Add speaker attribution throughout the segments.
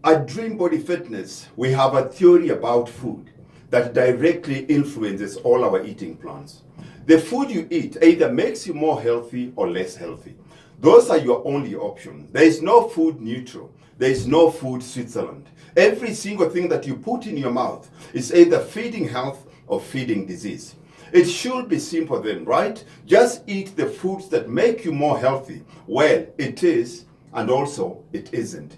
Speaker 1: At Dream Body Fitness, we have a theory about food that directly influences all our eating plans. The food you eat either makes you more healthy or less healthy. Those are your only options. There is no food neutral. There is no food Switzerland. Every single thing that you put in your mouth is either feeding health or feeding disease. It should be simple then, right? Just eat the foods that make you more healthy. Well, it is, and also it isn't.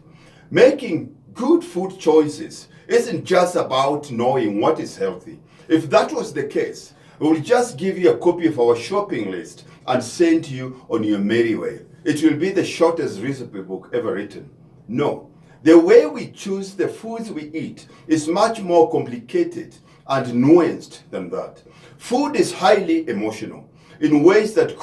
Speaker 1: Making good food choices isn't just about knowing what is healthy. If that was the case, we will just give you a copy of our shopping list and send you on your merry way. It will be the shortest recipe book ever written. No. The way we choose the foods we eat is much more complicated and nuanced than that. Food is highly emotional in ways that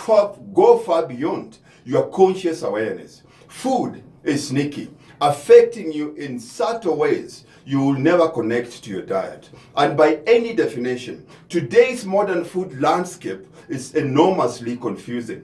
Speaker 1: go far beyond your conscious awareness. Food is sneaky, affecting you in subtle ways you will never connect to your diet. And by any definition, today's modern food landscape is enormously confusing.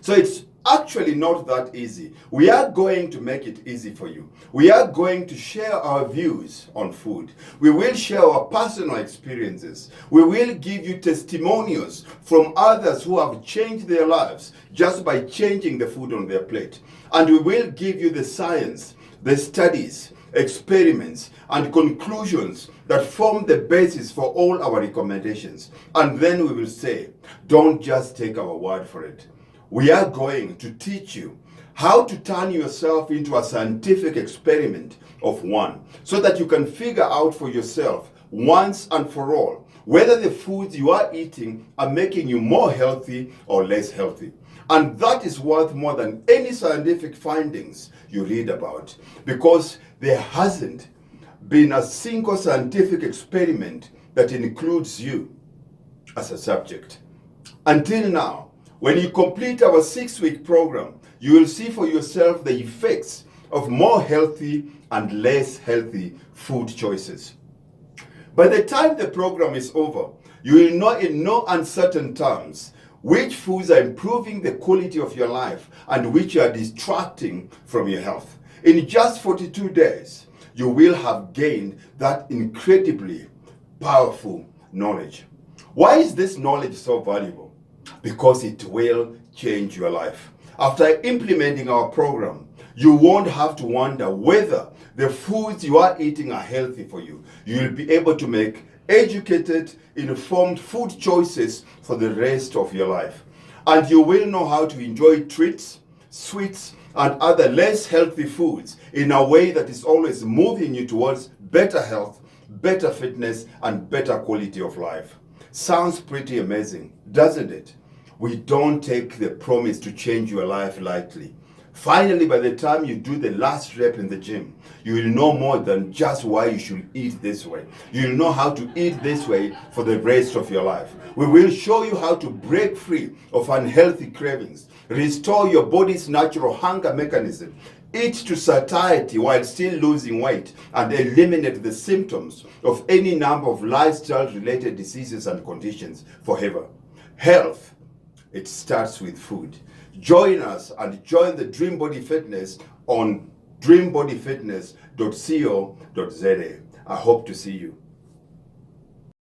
Speaker 1: So it's actually not that easy. We are going to make it easy for you. We are going to share our views on food. We will share our personal experiences. We will give you testimonials from others who have changed their lives just by changing the food on their plate. And we will give you the science, the studies, experiments, and conclusions that form the basis for all our recommendations. And then we will say, don't just take our word for it. We are going to teach you how to turn yourself into a scientific experiment of one, so that you can figure out for yourself once and for all whether the foods you are eating are making you more healthy or less healthy. And that is worth more than any scientific findings you read about, because there hasn't been a single scientific experiment that includes you as a subject. Until now, when you complete our 6-week program, you will see for yourself the effects of more healthy and less healthy food choices. By the time the program is over, you will know in no uncertain terms which foods are improving the quality of your life and which are distracting from your health. In just 42 days, you will have gained that incredibly powerful knowledge. Why is this knowledge so valuable? Because it will change your life. After implementing our program, you won't have to wonder whether the foods you are eating are healthy for you. You will be able to make educated, informed food choices for the rest of your life. And you will know how to enjoy treats, sweets, and other less healthy foods in a way that is always moving you towards better health, better fitness, and better quality of life. Sounds pretty amazing, doesn't it? We don't take the promise to change your life lightly. Finally, by the time you do the last rep in the gym, you will know more than just why you should eat this way. You will know how to eat this way for the rest of your life. We will show you how to break free of unhealthy cravings, restore your body's natural hunger mechanism, eat to satiety while still losing weight, and eliminate the symptoms of any number of lifestyle-related diseases and conditions forever. Health, it starts with food. Join us and join the Dream Body Fitness on dreambodyfitness.co.za. I hope to see you.